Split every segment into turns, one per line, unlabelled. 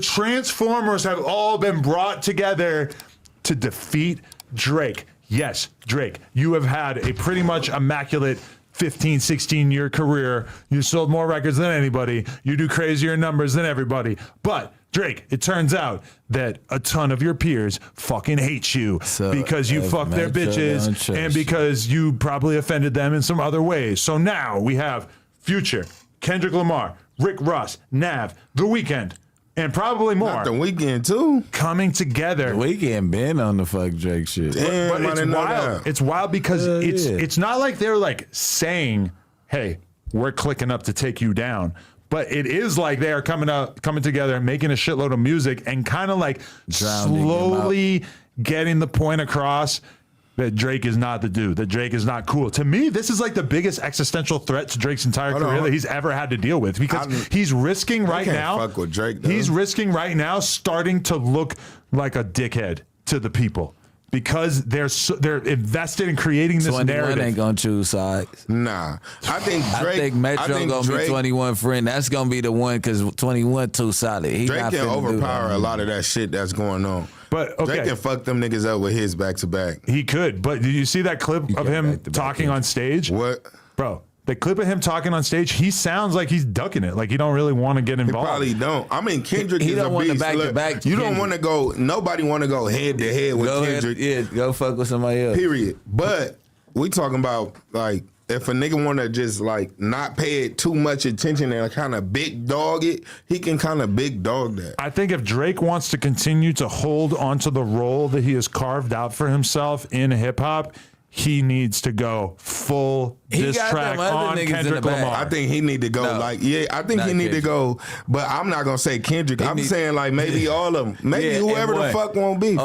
Transformers have all been brought together to defeat Drake. Yes, Drake, you have had a pretty much immaculate 15, 16-year career. You sold more records than anybody. You do crazier numbers than everybody. But Drake, it turns out that a ton of your peers fucking hate you because you fuck their bitches and because you probably offended them in some other ways. So now we have Future, Kendrick Lamar, Rick Ross, Nav, The Weeknd, and probably more.
Not The Weeknd too.
Coming together.
The Weeknd been on the fuck Drake shit.
Damn,
but it's wild. It's wild because it's not like they're like saying, "Hey, we're clicking up to take you down." But it is like they are coming together and making a shitload of music and kind of like slowly getting the point across that Drake is not the dude, that Drake is not cool. To me, this is like the biggest existential threat to Drake's entire career that he's ever had to deal with, because he's risking right now.
Fuck with Drake, though.
He's risking right now starting to look like a dickhead to the people. Because they're invested in creating this
21
narrative.
Ain't gonna choose sides.
Nah, I think
Metro gonna be 21 friend. That's gonna be the one because 21 too solid.
Drake can overpower a lot of that shit that's going on.
But
Drake can fuck them niggas up with his back to back.
He could, but did you see that clip of him talking on stage?
What,
bro? The clip of him talking on stage, he sounds like he's ducking it. Like he don't really want to get involved.
He probably don't. I mean, Kendrick
he
is
don't
a
want
beast.
to back to back.
You don't want to go. Nobody want to go head to head with Kendrick.
Go fuck with somebody else.
Period. But we talking about like if a nigga want to just like not pay it too much attention and kind of big dog it, he can kind of big dog that.
I think if Drake wants to continue to hold onto the role that he has carved out for himself in hip hop, he needs to go full diss track on Kendrick Lamar.
I think he need to go I think he need to go, but I'm not gonna say Kendrick. I'm saying like maybe all of them. Maybe whoever the fuck want beef.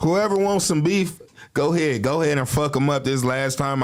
Whoever wants some beef, go ahead and fuck him up this last time.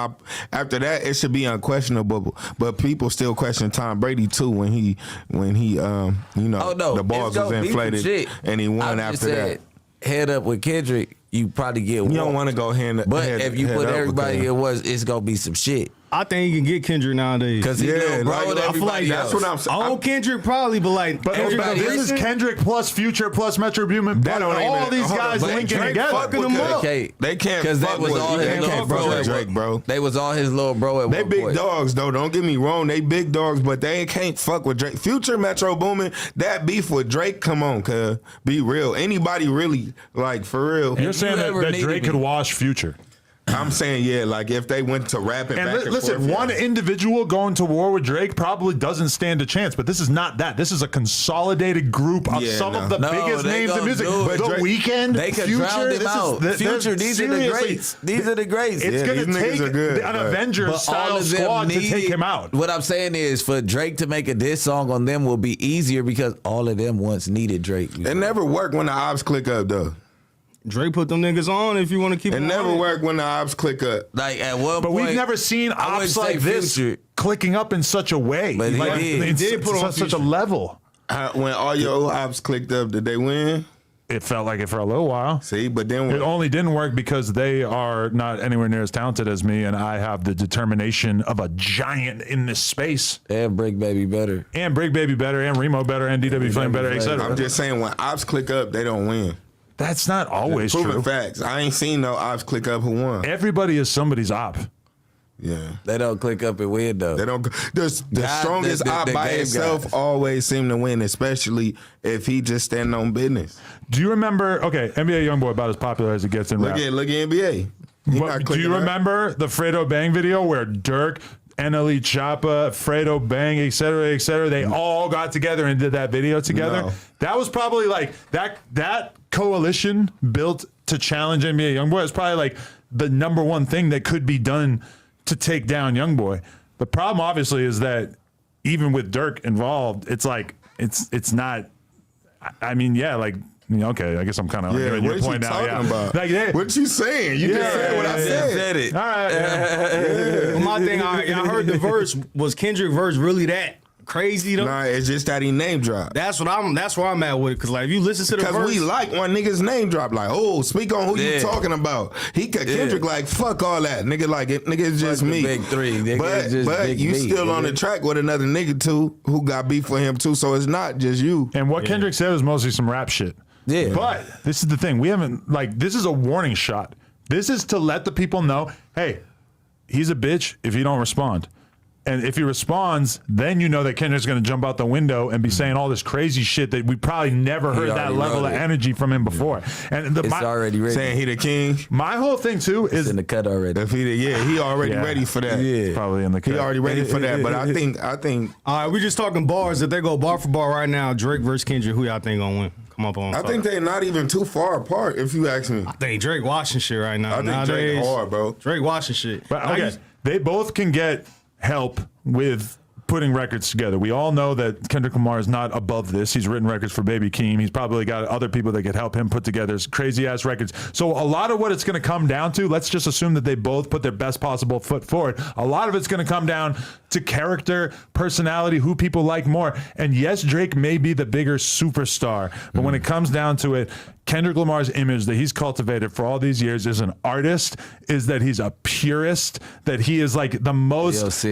After that, it should be unquestionable. But people still question Tom Brady too when he the balls was inflated and he won after that.
Head up with Kendrick, you probably get.
You don't want to go hand.
But if you put everybody it's gonna be some shit.
I think he can get Kendrick nowadays.
Because he's little bro with everybody
that's what I'm saying.
I own Kendrick probably, but like,
this is Kendrick plus Future plus Metro Boomin. All these guys linking together.
Fucking them up. They can't because
that was all his little bro.
Drake, bro.
They was all his little bro.
They big dogs though. Don't get me wrong. They big dogs, but they can't fuck with Drake. Future, Metro Boomin, that beef with Drake. Come on, cuz be real. Anybody really like for real?
You're saying that Drake could wash Future?
I'm saying, like if they went to rapping back and
listen,
forth,
one individual going to war with Drake probably doesn't stand a chance, but this is not that. This is a consolidated group of some of the biggest names in music. The Weeknd,
they could
Future,
drown him out. Future, these are the greats. These are the greats.
It's going to take an Avengers-style squad to take him out.
What I'm saying is for Drake to make a diss song on them will be easier because all of them once needed Drake.
It never worked when the ops click up, though.
Drake put them niggas on if you want to keep
it never worked when the ops click up.
Like at one
but
point,
we've never seen ops like this clicking up in such a way.
But
he did put on such a level.
When all your ops clicked up, did they win?
It felt like it for a little while.
See, but then
it only didn't work because they are not anywhere near as talented as me, and I have the determination of a giant in this space.
And Brick Baby better.
And Brick Baby better, and Remo better, and DW Flame better, etc.
I'm just saying when ops click up, they don't win.
That's not always
true.
Facts.
I ain't seen no ops click up who won.
Everybody is somebody's op.
Yeah.
They don't click up and win though.
They don't. The strongest op by itself always seem to win, especially if he just stand on business.
Do you remember? Okay, NBA YoungBoy about as popular as it gets in rap.
Look at NBA.
Do you remember the Fredo Bang video where Dirk, NLE Choppa, Fredo Bang, et cetera, they all got together and did that video together? No. That was probably like that coalition built to challenge NBA YoungBoy is probably like the number one thing that could be done to take down YoungBoy. The problem obviously is that even with Dirk involved, it's like it's not. I mean, yeah, like. Okay, I guess I'm kind of arguing your point now.
About? Like, what you saying? You just said what I said.
Said it.
All right.
Well, my thing, I heard the verse was Kendrick verse really that. crazy though.
Nah, it's just that he name dropped.
That's where I'm at with it. Cause like if you listen to the verse,
Because we like when niggas name drop, like, oh, speak on who you talking about. Kendrick like, fuck all that. Nigga like it, nigga, it's just me.
Big three. Nigga,
But you still on the track with another nigga too who got beef with him too, so it's not just you.
And what Kendrick said was mostly some rap shit.
Yeah.
But this is the thing. We haven't, like, this is a warning shot. This is to let the people know, hey, he's a bitch if you don't respond. And if he responds, then you know that Kendrick's going to jump out the window and be saying all this crazy shit that we probably never heard that level of energy from him before. And
it's already ready.
Saying he the king.
My whole thing too is
in the cut already.
If he already ready for that.
Yeah,
probably in the cut.
He already ready for that. But I think.
All right, we just talking bars. If they go bar for bar right now, Drake versus Kendrick, who y'all think gonna win? Come up on.
I think they're not even too far apart. If you ask me,
I think Drake watching shit right now.
I think Drake hard, bro.
Drake watching shit.
But okay, they both can get help with putting records together. We all know that Kendrick Lamar is not above this. He's written records for Baby Keem. He's probably got other people that could help him put together crazy ass records. So a lot of what it's going to come down to, let's just assume that they both put their best possible foot forward. A lot of it's going to come down to character, personality, who people like more. And yes, Drake may be the bigger superstar, but when it comes down to it, Kendrick Lamar's image that he's cultivated for all these years as an artist is that he's a purist, that he is like the most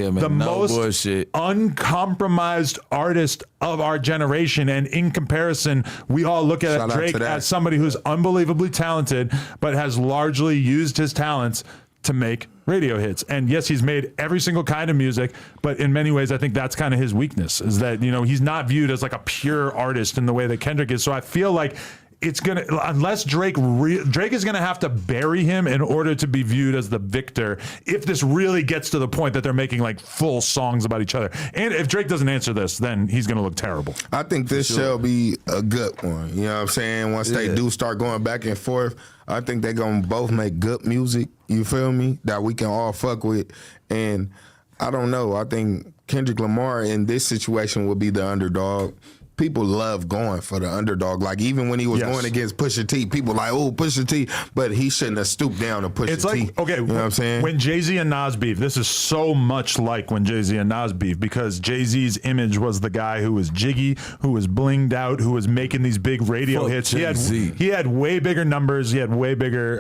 uncompromised artist of our generation. And in comparison, we all look at Drake as somebody who's unbelievably talented, but has largely used his talents to make radio hits. And yes, he's made every single kind of music, but in many ways, I think that's kind of his weakness, is that, you know, he's not viewed as like a pure artist in the way that Kendrick is. So I feel like it's gonna, unless Drake is gonna have to bury him in order to be viewed as the victor, if this really gets to the point that they're making like full songs about each other. And if Drake doesn't answer this, then he's gonna look terrible.
I think this shall be a good one. You know what I'm saying? Once they do start going back and forth, I think they're gonna both make good music, you feel me, that we can all fuck with. And I don't know, I think Kendrick Lamar in this situation would be the underdog. People love going for the underdog. Like, even when he was going against Pusha T, people like, oh, Pusha T, but he shouldn't have stooped down to Pusha T.
It's like, okay,
you know what I'm saying?
When Jay-Z and Nas beef, this is so much like when Jay-Z and Nas beef, because Jay-Z's image was the guy who was jiggy, who was blinged out, who was making these big radio hits. He had way bigger numbers. He had way bigger,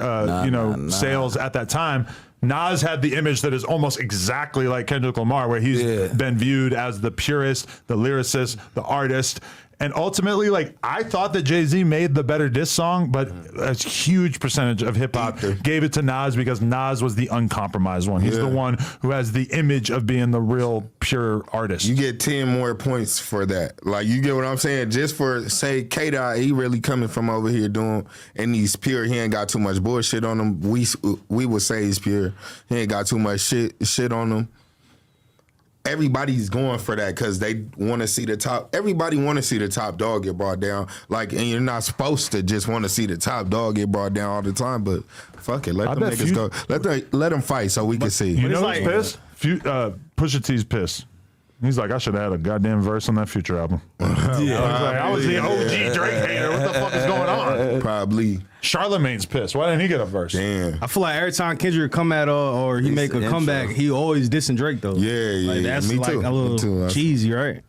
sales at that time. Nas had the image that is almost exactly like Kendrick Lamar, where he's been viewed as the purist, the lyricist, the artist. And ultimately, like, I thought that Jay-Z made the better diss song, but a huge percentage of hip-hop gave it to Nas because Nas was the uncompromised one. He's the one who has the image of being the real pure artist.
You get 10 more points for that. Like, you get what I'm saying? Just for, say, K-Dot, he really coming from over here doing, and he's pure. He ain't got too much bullshit on him. We would say he's pure. He ain't got too much shit on him. Everybody's going for that because they want to see the top. Everybody want to see the top dog get brought down. Like, and you're not supposed to just want to see the top dog get brought down all the time. But fuck it, let them niggas go. Let them fight so we can see.
You know who's pissed? Pusha T's pissed. He's like, I should have had a goddamn verse on that Future album. I was the OG Drake hater. What the fuck is going on?
Probably.
Charlamagne's pissed. Why didn't he get a verse?
Damn.
I feel like every time Kendrick come at or he make a comeback, he always dissing Drake though.
Yeah,
like, that's
me
like
too.
a little cheesy, right?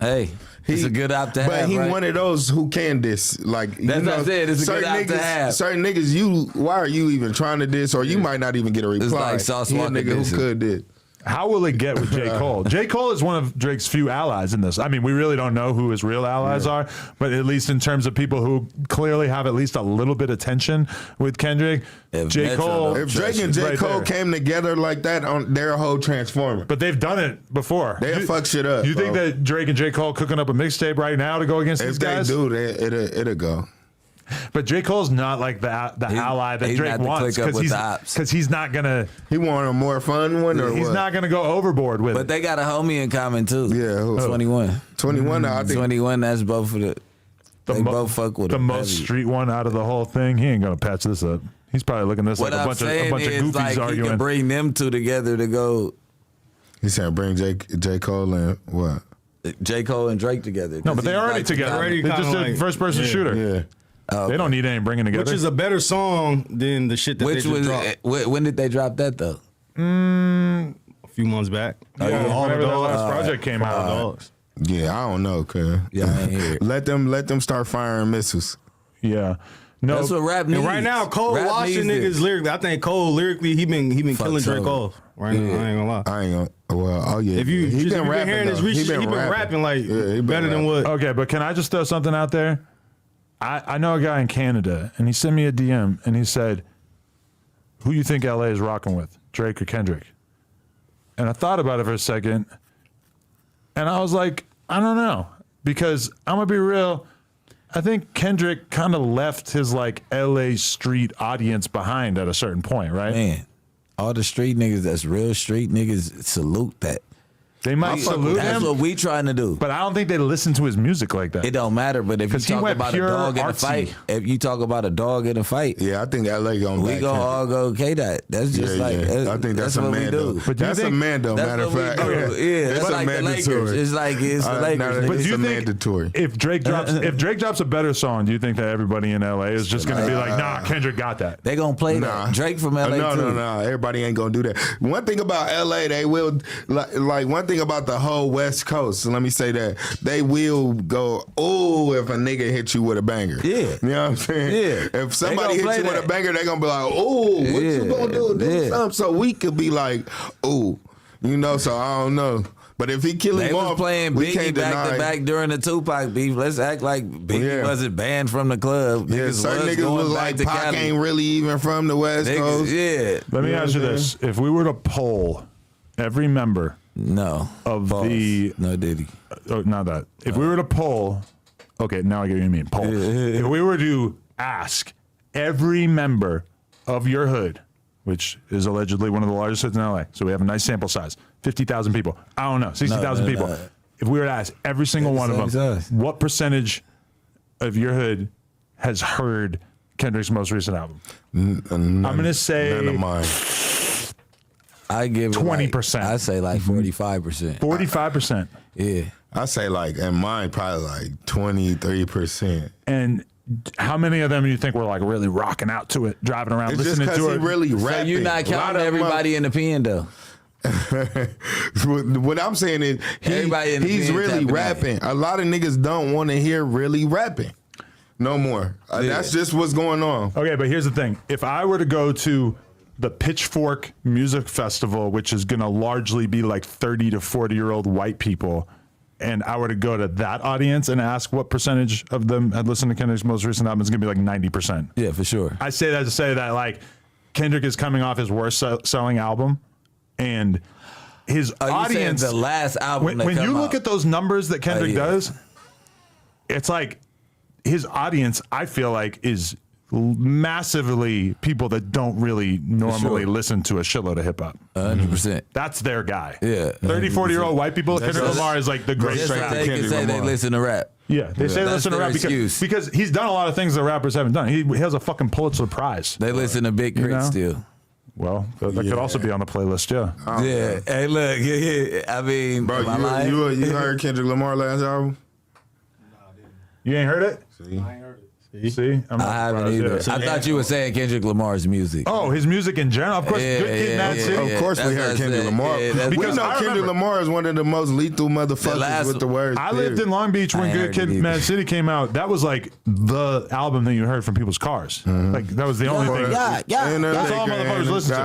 Hey, it's a good op to have.
But he one of those who can diss. Like,
that's what I said. It's a good op to have.
Certain niggas, why are you even trying to diss? Or you might not even get a reply.
It's like Sauce
he a
Walker
nigga who could diss.
How will it get with J. Cole? J. Cole is one of Drake's few allies in this. I mean, we really don't know who his real allies are, but at least in terms of people who clearly have at least a little bit of tension with Kendrick, J. Cole.
If Drake and J. Cole came together like that, on their whole transformer.
But they've done it before.
They'll fuck shit up.
You think that Drake and J. Cole cooking up a mixtape right now to go against these guys?
If they do, it'll go.
But J. Cole's not like the ally that Drake wants because he's not gonna.
He want a more fun one, or
he's not gonna go overboard with it.
But they got a homie in common too.
Yeah,
21.
21. I think
21. That's both of the. They both fuck with
the most
heavy.
street one out of the whole thing. He ain't gonna patch this up. He's probably looking at this like a bunch of goofies
like
arguing.
He can bring them two together to go.
He's saying bring J. Cole and what?
J. Cole and Drake together.
No, but they already together. They just did first person shooter.
Yeah.
They don't need any bringing together.
Which is a better song than the shit that they just dropped.
When did they drop that though?
few months back.
Whenever that last project came out.
Dogs.
Yeah, I don't know, cuz.
Yeah, I ain't hear it.
Let them start firing missiles.
Yeah. No,
That's what rap needs.
And right now, Cole
Rap
washing
needs
niggas lyrically. I think Cole lyrically, he been killing Drake
so.
off. Right now, I ain't gonna lie.
I ain't gonna. Well, oh yeah.
If you
he
just
been rapping,
hearing his
though.
research, he been rapping like
Yeah, he been
better than
rapping.
what.
Okay, but can I just throw something out there? I know a guy in Canada, and he sent me a DM, and he said, "Who you think LA is rocking with, Drake or Kendrick?" And I thought about it for a second, and I was like, I don't know, because I'm gonna be real. I think Kendrick kind of left his like LA street audience behind at a certain point, right?
Man, all the street niggas that's real street niggas salute that.
They might salute
That's
him,
what we trying to do.
but I don't think they listen to his music like that.
It don't matter, but if you
'Cause he
talk
went
about a
pure
dog in a
artsy.
fight, if you talk about a dog in a fight,
Yeah, I think LA gonna
we
back
gonna
Kendrick.
all go okay that. That's just
Yeah,
like
yeah. I think that's a
what we
Mando.
do.
But do you
That's a
think-
Mando.
That's
Matter of
what we
fact,
do. Yeah,
that's
it's
a
like the Lakers.
mandatory.
It's like it's the
No,
Lakers.
but
nigga.
But do
it's
you
a
think
mandatory.
if Drake drops a better song, do you think that everybody in LA is just going to be like, nah, Kendrick got that?
They gonna play
Nah.
that. Drake from LA
no,
too.
No. Everybody ain't gonna do that. One thing about LA, they will like one thing about the whole West Coast. Let me say that they will go, oh, if a nigga hit you with a banger.
Yeah.
You know what I'm saying?
Yeah.
If somebody
gonna
hits you
play
with
that.
a banger, they gonna be like, oh, what you gonna do? Do
Yeah.
something. So we could be like, oh, you know. So I don't know. But if he kill him
They was
off,
playing
we
Biggie
can't
back to
deny.
back during the Tupac beef. Let's act like Biggie
Yeah.
wasn't banned from the club.
Yeah,
Niggas
certain
was
niggas
going
was
back
like,
to
Pac
Cali.
ain't really even from the West
Niggas,
Coast.
yeah.
Let me
You know
ask you
what I'm
this. If we were to poll every member
No.
of
Pause.
the...
No Diddy.
not that. If we were to poll... Okay, now I get what you mean. Poll. If we were to ask every member of your hood, which is allegedly one of the largest hoods in LA, so we have a nice sample size, 50,000 people. I don't know, 60,000
No,
people.
no.
If we were to ask every single one of them,
size.
what percentage of your hood has heard Kendrick's most recent album? I'm going to say
None of mine.
I give it
20%.
I say like 45%.
45%.
Yeah.
I say like, and mine probably like 23%.
And how many of them do you think were like really rocking out to it, driving around,
It's just
listening
because
to
he
it?
really
So
rapping.
you're not
A lot
counting
of them
everybody in the pen though.
What I'm saying is
Everybody in the
he's
pen
really
tapping
rapping. A lot of niggas don't want to hear really rapping. No more. That's just what's going on.
Okay, but here's the thing. If I were to go to the Pitchfork Music Festival, which is going to largely be like 30 to 40-year-old white people, and I were to go to that audience and ask what percentage of them had listened to Kendrick's most recent album, it's going to be like 90%.
Yeah, for sure.
I say that to say that like Kendrick is coming off his worst selling album, and his
Oh, you saying
audience,
the last album
when you look at those numbers that Kendrick
yeah.
does, it's like his audience, I feel like, is massively people that don't really normally listen to a shitload of hip hop.
100%.
That's their guy.
Yeah.
30, 40-year-old white people, Kendrick
just-
Lamar is like the great
Just
straight
so
rap.
they can
Kendrick
say they
Lamar.
listen to rap.
Yeah, they say
That's
listen to
their
rap
excuse.
because he's done a lot of things that rappers haven't done. He has a fucking Pulitzer Prize.
They listen to Big Crit
know?
still.
Well, that could also be on the playlist, yeah.
Yeah. Hey, look. Yeah. I mean,
Bro,
am I lying?
you heard Kendrick Lamar last album?
You ain't heard it?
See?
See? I'm not
I haven't
surprised,
either.
yeah.
I thought you were saying Kendrick Lamar's music.
Oh, his music in general? Of course,
Yeah,
Good Kid,
yeah,
Mad
yeah,
City.
yeah.
Of course we
That's
heard
what I
Kendrick
said.
Lamar.
Yeah, that's-
We
Because
know
I
Kendrick
remember-
Lamar is one of the most lethal motherfuckers
last-
with the words.
I lived in Long Beach
I
when
ain't
Good
heard
Kid,
it
Mad
either.
City came out. That was like the album that you heard from people's cars. Like, that was the only thing.
Yeah.
That's all motherfuckers listen
to.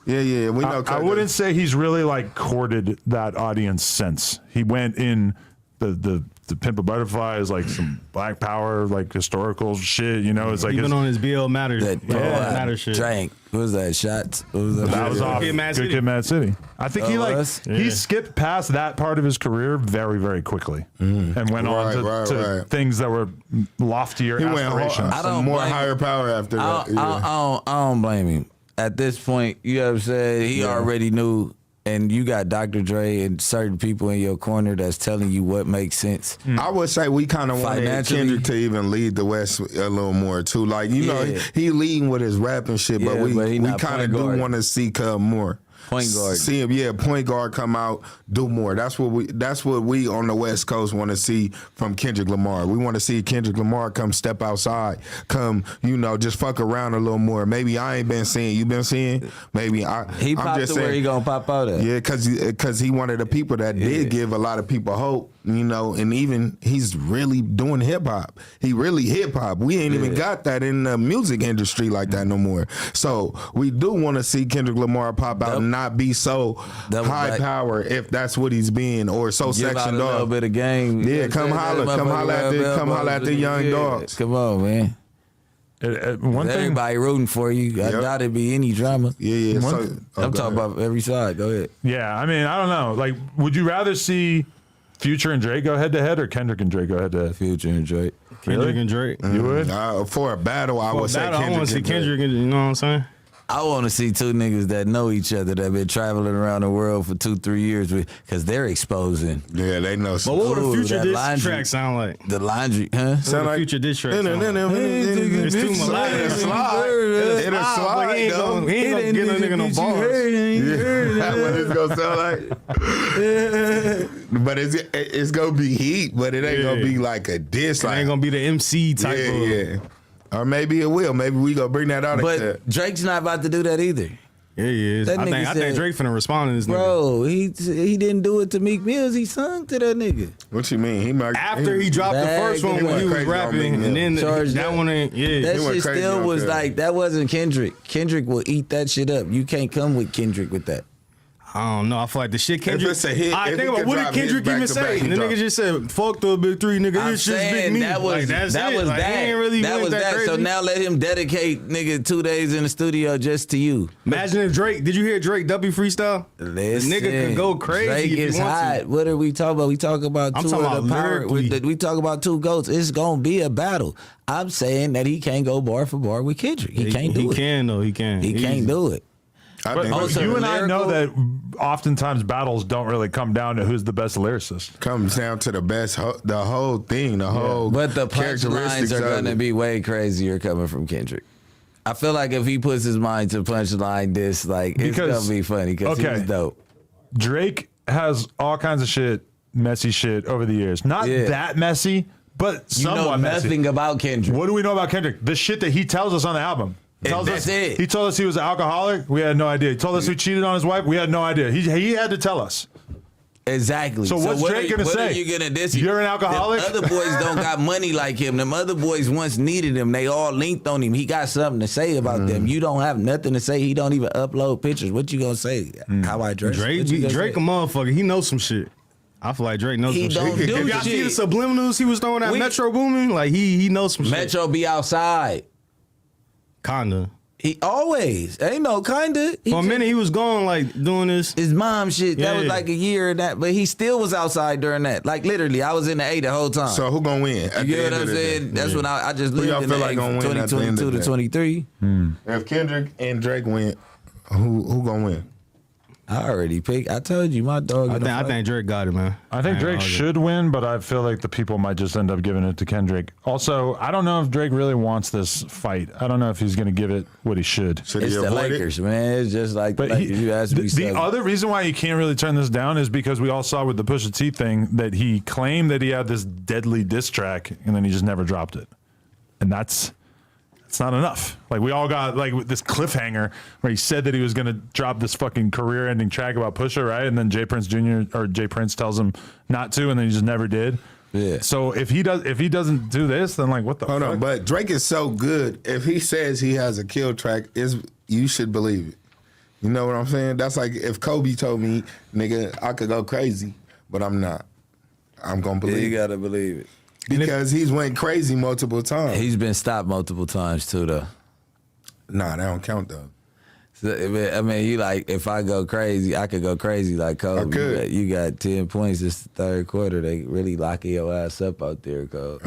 Yeah, we know.
I wouldn't say he's really like courted that audience since. He went in the Pimp a Butterfly is like some Black Power, like historical shit, you know. It's like
Even on his BL Matters,
That
Matter shit.
Drank. What was that? Shots? What was that?
that was off
Good Kid, Mad
Good
City.
Kid, Mad City. I think he like
was?
he skipped past that part of his career very, very quickly and went on to things that were loftier
He went
aspirations.
I don't
some more
blame
higher power after
I
that.
don't blame him. At this point, you know what I'm saying? He already knew, and you got Dr. Dre and certain people in your corner that's telling you what makes sense.
I would say we kind of wanted
Financially.
Kendrick to even lead the West a little more too. Like, you know,
Yeah.
he leading with his rap and shit, but
Yeah,
we
but he not
kind of
point
do
guard.
want to see Cub more.
Point guard.
See him, point guard come out, do more. That's what we on the West Coast want to see from Kendrick Lamar. We want to see Kendrick Lamar come step outside, come, just fuck around a little more. Maybe I ain't been seeing, you been seeing? Maybe
He
I'm
popped
just
to where
saying,
he gonna pop out at.
yeah, because he one of the people that did give a lot of people hope, and even he's really doing hip hop. He really hip hop. We ain't even got that in the music industry like that no more. So we do want to see Kendrick Lamar pop out and not be so high power if that's what he's being, or so
Give out
sectioned
a little
off.
bit of game.
Yeah, come holla at the young dogs.
Come on, man.
One thing,
Everybody rooting for you. I doubt it'd be any drama.
Yeah.
I'm talking about every side. Go ahead.
yeah, I mean, I don't know. Like, would you rather see Future and Drake go head to head, or Kendrick and Drake go head to head?
Future and Drake.
Kendrick and Drake.
You would?
For a battle, I would say Kendrick.
I want to see Kendrick. You know what I'm saying?
I want to see two niggas that know each other that been traveling around the world for 2-3 years because they're exposing.
Yeah, they know.
But what would a Future
that
diss
laundry-
track sound like?
The laundry, huh?
Sound like Future diss track. It's too melodic.
It'll slide.
He ain't gonna get a nigga no bars.
That's what it's gonna sound like. But it's gonna be heat, but it ain't gonna be like a diss.
It ain't gonna be the MC type of.
Yeah. Or maybe it will. Maybe we gonna bring that out.
But Drake's not about to do that either.
Yeah, he is. I think Drake finna respond to this nigga.
Bro, he didn't do it to Meek Mills. He sung to that nigga.
What you mean?
After he dropped the first one when he was rapping, and then that one ain't. Yeah,
that shit still was like, that wasn't Kendrick. Kendrick will eat that shit up. You can't come with Kendrick with that.
I don't know. I feel like the shit Kendrick.
If it's a hit,
I think about what did Kendrick even say? The nigga just said, "Fuck the big three, nigga. This shit's big me."
That was
that's
that.
it.
Was
like,
that.
He ain't really
that was that.
crazy.
So now let him dedicate nigga 2 days in the studio just to you.
Imagine if Drake. Did you hear Drake W freestyle?
Listen,
the nigga could go crazy.
Drake
if
is
he wants
hot.
to.
What are we talking about? We talk about
I'm
two
talking
of the
about
power.
lyrically.
We talk about two goats. It's gonna be a battle. I'm saying that he can't go bar for bar with Kendrick. He can't do it.
He can though. He can.
He can't do it.
But
Also,
you and I know
lyrical-
that oftentimes battles don't really come down to who's the best lyricist.
Comes down to the best, the whole thing, the whole.
But the
characteristics
punchlines are
of
going to
it.
be way crazier coming from Kendrick. I feel like if he puts his mind to punchline this, like, it's
Because-
going to be funny because he's dope.
Drake has all kinds of shit, messy shit over the years. Not that messy, but
You know
somewhat messy.
nothing about Kendrick.
What do we know about Kendrick? The shit that he tells us on the album.
That's it.
He told us he was an alcoholic. We had no idea. He told us he cheated on his wife. We had no idea. He had to tell us.
Exactly.
So what's Drake gonna say?
What are you gonna diss?
You're an alcoholic?
Them other boys don't got money like him. Them other boys once needed him. They all linked on him. He got something to say about them. You don't have nothing to say. He don't even upload pictures. What you gonna say? How I dress?
Drake
What you gonna
a
say?
motherfucker. He knows some shit. I feel like Drake knows
He
some
don't
shit.
do
If y'all see the
shit.
subliminals he was throwing at Metro Boomin, like he knows some shit.
Metro be outside.
Kinda.
He always ain't no kinda. He
For a
just-
minute he was gone like doing this.
His mom shit. That was
Yeah.
like a year and that, but he still was outside during that. Like literally, I was in the A the whole time.
So who gonna win?
you get what I'm saying? That's when I just
Who
lived
y'all
in
feel
the
like
A
gonna
from
win at the end
2022
of
to
the day?
23.
If Kendrick and Drake win, who gonna win?
I already picked. I told you, my dog.
I think Drake got it, man.
I think Drake should win, but I feel like the people might just end up giving it to Kendrick. Also, I don't know if Drake really wants this fight. I don't know if he's going to give it what he should.
Should
It's
he
the
avoid
Lakers,
it?
man. It's just like the
But
Lakers. You asked me
the other reason why you can't really turn this down is because we all saw with the Pusha T thing that he claimed that he had this deadly diss track and then he just never dropped it. And that's not enough. Like we all got like this cliffhanger where he said that he was going to drop this fucking career-ending track about Pusha, right? And then Jay Prince Jr. or Jay Prince tells him not to, and then he just never did.
Yeah.
So if he doesn't do this, then like what the
Hold
fuck?
on, but Drake is so good. If he says he has a kill track, you should believe it. You know what I'm saying? That's like if Kobe told me, nigga, I could go crazy, but I'm not. I'm gonna believe
you
it.
gotta believe it.
Because he's went crazy multiple times.
He's been stopped multiple times too, though.
Nah, that don't count though.
So, I mean, you like if I go crazy, I could go crazy like Kobe.
I could.
You got 10 points this third quarter. They really locking your ass up out there, Cole.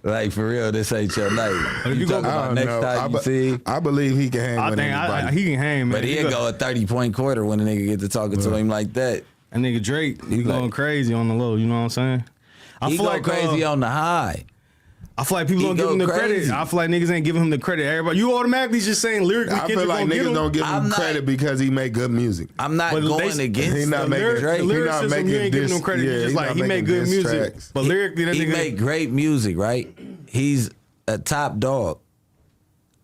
Like for real, this ain't your night. You talking about next time you see?
I believe he can hang
I
with
think
anybody.
he can hang, man.
But he'll go a 30-point quarter when a nigga get to talking to him like that.
That nigga Drake, he
like-
going crazy on the low. You know what I'm saying? I
He
feel
go
like
crazy on the high.
I feel like people don't give him the credit. I feel like niggas ain't giving him the credit. Everybody, you automatically just saying lyrically.
I feel like niggas don't give him credit because he make good music.
I'm not going against.
He's not making
Drake. The lyricism, you ain't giving him credit. He's just like he make good music, tracks. But lyrically, that
he
nigga
make great music, right? He's a top dog.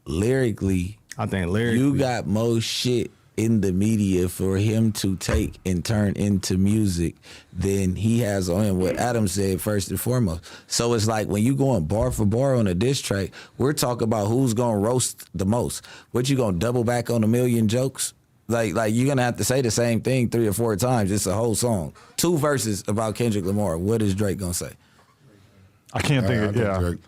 Lyrically,
I think lyrically,
you got more shit in the media for him to take and turn into music than he has on him. What Adam said first and foremost. So it's like when you going bar for bar on a diss track, we're talking about who's gonna roast the most. What, you gonna double back on a million jokes? Like you're gonna have to say the same thing 3 or 4 times. It's a whole song. 2 verses about Kendrick Lamar. What is Drake gonna say?
I can't think of Drake.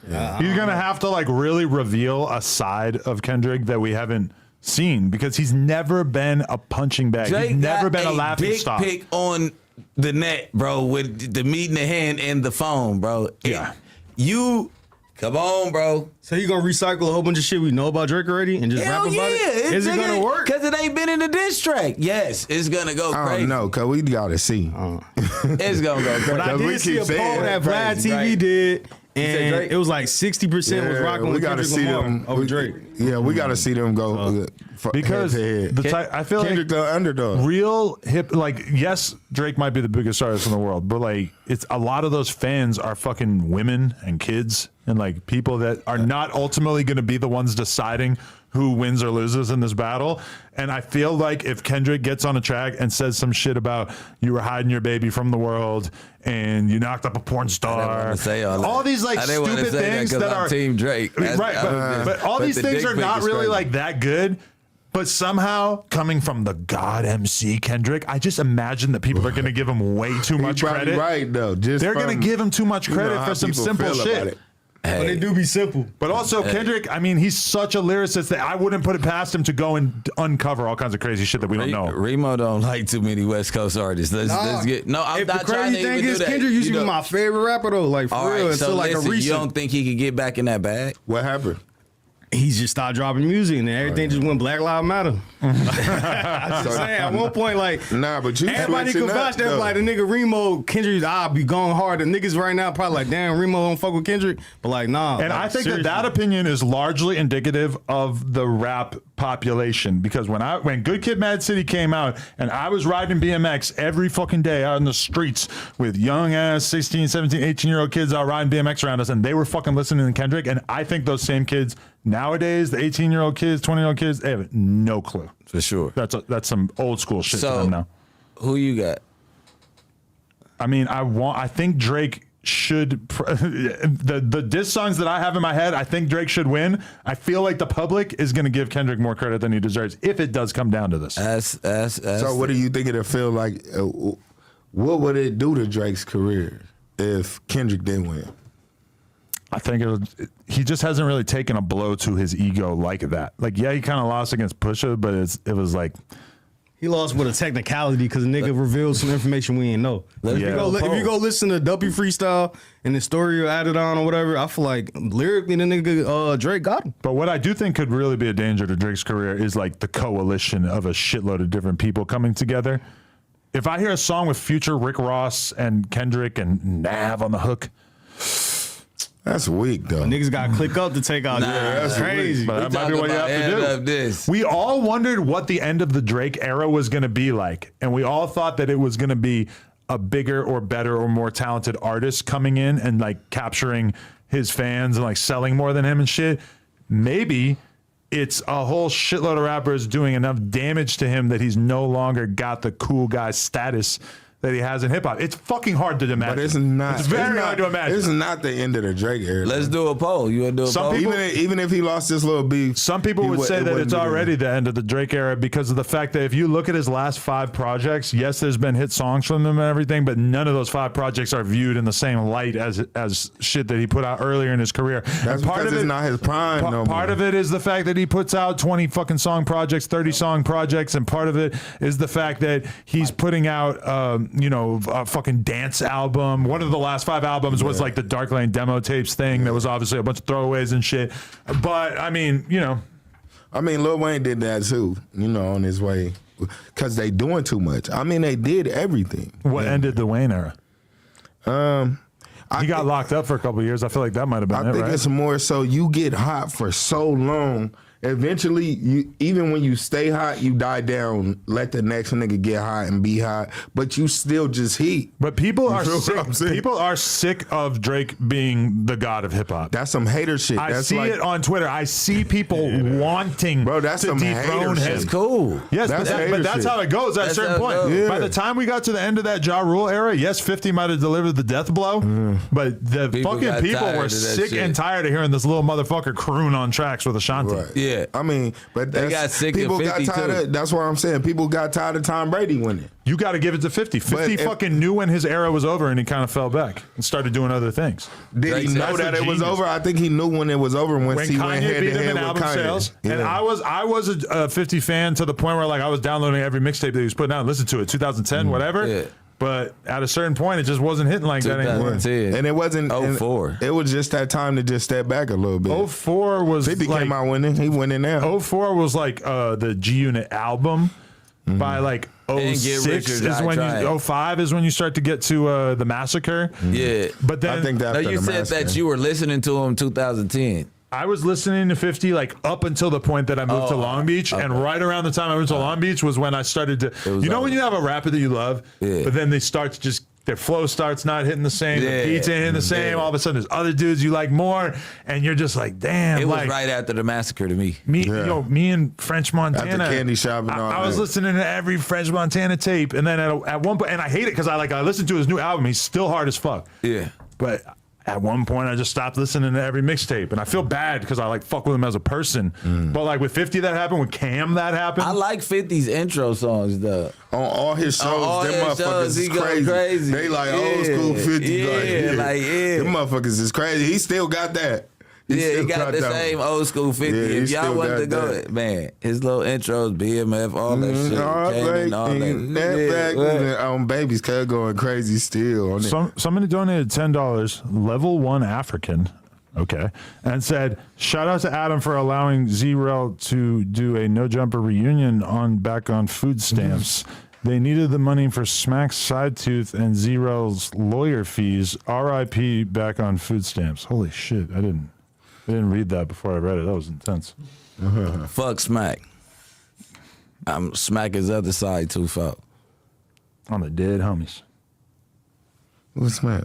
He's gonna have to like really reveal a side of Kendrick that we haven't seen, because he's never been a punching bag.
Drake
he's never been a laughing
big
stock.
Pick on the net, bro, with the meat in the hand and the phone, bro.
Yeah.
You come on, bro.
So you gonna recycle a whole bunch of shit we know about Drake already and just rap about it? Is it gonna work?
Because it ain't been in the diss track. Yes, it's gonna go crazy.
I don't know, cause we gotta see.
It's gonna go crazy.
But I did see a poll that Vlad TV did. And it was like 60% was rocking with Kendrick Lamar over Drake.
Yeah, we got to see them go
because
head to head.
I feel
Kendrick
like
the underdog.
Real hip, like, yes, Drake might be the biggest artist in the world, but like it's a lot of those fans are fucking women and kids and like people that are not ultimately going to be the ones deciding who wins or loses in this battle. And I feel like if Kendrick gets on a track and says some shit about you were hiding your baby from the world and you knocked up a porn star, all these like stupid things that are
Team Drake,
right? But all these things are not really like that good. But somehow, coming from the God MC Kendrick, I just imagine that people are going to give him way too much credit.
Right, though.
They're going to give him too much credit for some simple shit.
Hey. But it do be simple.
But also Kendrick, I mean, he's such a lyricist that I wouldn't put it past him to go and uncover all kinds of crazy shit that we don't know.
Remo don't like too many West Coast artists. Let's get I'm not trying to even do that.
Kendrick used to be my favorite rapper though, like for real.
So
until like a recent.
You don't think he could get back in that bag?
What happened?
He just stopped dropping music and everything just went Black Lives Matter. I'm just saying, at one point, like,
but you
everybody could vouch that, like, the nigga Remo, Kendrick, I'll be going hard. The niggas right now probably like, damn, Remo don't fuck with Kendrick. But like, nah.
And
like,
I think that opinion is largely indicative of the rap population, because when Good Kid, Mad City came out and I was riding BMX every fucking day out in the streets with young ass 16, 17, 18-year-old kids out riding BMX around us, and they were fucking listening to Kendrick, and I think those same kids nowadays, the 18-year-old kids, 20-year-old kids, they have no clue.
For sure.
That's some old school shit to them now.
Who you got?
I mean, I think Drake should the diss songs that I have in my head, I think Drake should win. I feel like the public is going to give Kendrick more credit than he deserves if it does come down to this.
So what do you think it'll feel like? What would it do to Drake's career if Kendrick didn't win?
I think he just hasn't really taken a blow to his ego like that. Like, yeah, he kind of lost against Pusha, but it was like
he lost with a technicality because a nigga revealed some information we didn't know. If you go listen to Duppy Freestyle and the story you added on or whatever, I feel like lyrically the nigga Drake got him.
But what I do think could really be a danger to Drake's career is like the coalition of a shitload of different people coming together. If I hear a song with Future, Rick Ross, and Kendrick and Nav on the hook,
that's weak, though.
Niggas got to click up to take out.
That's crazy.
But that might be what you have to do. We all wondered what the end of the Drake era was going to be like. And we all thought that it was going to be a bigger or better or more talented artist coming in and like capturing his fans and like selling more than him and shit. Maybe it's a whole shitload of rappers doing enough damage to him that he's no longer got the cool guy status that he has in hip hop. It's fucking hard to imagine.
But it's not.
It's very hard to imagine.
It's not the end of the Drake era.
Let's do a poll. You want to do a poll?
Even if he lost this little beef,
some people would say that it's already the end of the Drake era because of the fact that if you look at his last 5 projects, yes, there's been hit songs from them and everything, but none of those 5 projects are viewed in the same light as shit that he put out earlier in his career.
That's because it's not his prime no more.
Part of it is the fact that he puts out 20 fucking song projects, 30 song projects, and part of it is the fact that he's putting out, a fucking dance album. One of the last 5 albums was like the Dark Lane demo tapes thing that was obviously a bunch of throwaways and shit. But I mean,
Lil Wayne did that too, on his way, because they doing too much. I mean, they did everything.
What ended the Wayne era? He got locked up for a couple of years. I feel like that might have been
I think
right?
it's more so you get hot for so long. Eventually, even when you stay hot, you die down. Let the next nigga get hot and be hot, but you still just heat.
But people are
feel
sick.
what I'm saying?
People are sick of Drake being the god of hip hop.
That's some hater shit.
I
That's
see
like,
it on Twitter. I see people wanting
Bro, that's
to
some
dethrone
hater
him.
shit.
It's cool.
Yes,
That's
but
hater
that's
shit.
how it goes at a
That's
certain
how it
point.
goes.
Yeah.
By the time we got to the end of that Ja Rule era, yes, 50 might have delivered the death blow, but the
People
fucking
got
people
tired
were
of that
sick
shit.
and tired of hearing this little motherfucker croon on tracks with Ashanti.
Right.
Yeah.
I mean, but
They
that's,
got sick of
people
50
got tired
too.
of. That's what I'm saying. People got tired of Tom Brady winning.
You got to give it to 50. 50
if-
fucking knew when his era was over and he kind of fell back and started doing other things.
Did
Drake's
he know
that's
that
a
it was
genius.
over? I think he knew when it was over once
When
he went
Kanye
head
beat
to
him in
head with
album
Kanye.
sales, and
Yeah.
I was a 50 fan to the point where like I was downloading every mixtape that he was putting out, and listened to it, 2010, whatever.
Yeah.
But at a certain point, it just wasn't hitting like that anymore.
2010.
And it wasn't
04.
It was just that time to just step back a little bit.
04 was
50
like
came out winning. He winning now.
04 was like the G Unit album. By like
And
06
Get Rich or
is
Die
when
Trying.
you 05 is when you start to get to the Massacre.
Yeah.
But then
I think that
No,
after
you
the
said
massacre.
that you were listening to him 2010.
I was listening to 50 like up until the point that I moved to Long Beach, and right around the time I moved to Long Beach was when I started to. You know when you have a rapper that you love,
Yeah.
but then they start to just their flow starts not hitting the same,
Yeah.
the beats ain't hitting the same.
Yeah.
All of a sudden, there's other dudes you like more, and you're just like, damn.
It was
like,
right after the massacre to me.
Me,
Yeah.
me and French Montana.
After Candy Shop and all
I was
that.
listening to every French Montana tape, and then at one point, and I hate it because I listened to his new album. He's still hard as fuck.
Yeah.
But at one point, I just stopped listening to every mixtape, and I feel bad because I like fuck with him as a person. But like with 50, that happened. With Cam, that happened.
I like 50's intro songs though.
On all his shows,
all
them
his
motherfuckers
shows, he
is
go
crazy.
crazy.
They like
Yeah.
old school 50.
Yeah, like, yeah.
Them motherfuckers is crazy. He still got that.
Yeah, he
still
got the
that
same
one.
old school 50.
Yeah, he
if y'all
still
wanted to
got
go,
that.
man, his little intros, BMF, all that shit. Cannon, all that.
On babies, cuz going crazy still. On it.
Somebody donated $10, level 1 African, okay, and said, shout out to Adam for allowing Z-Rel to do a No Jumper reunion back on food stamps. They needed the money for Smack's side tooth and Z-Rel's lawyer fees. RIP back on food stamps. Holy shit, I didn't read that before I read it. That was intense.
Fuck Smack. I'm Smack his other side too, fuck.
On the dead homies.
What's that?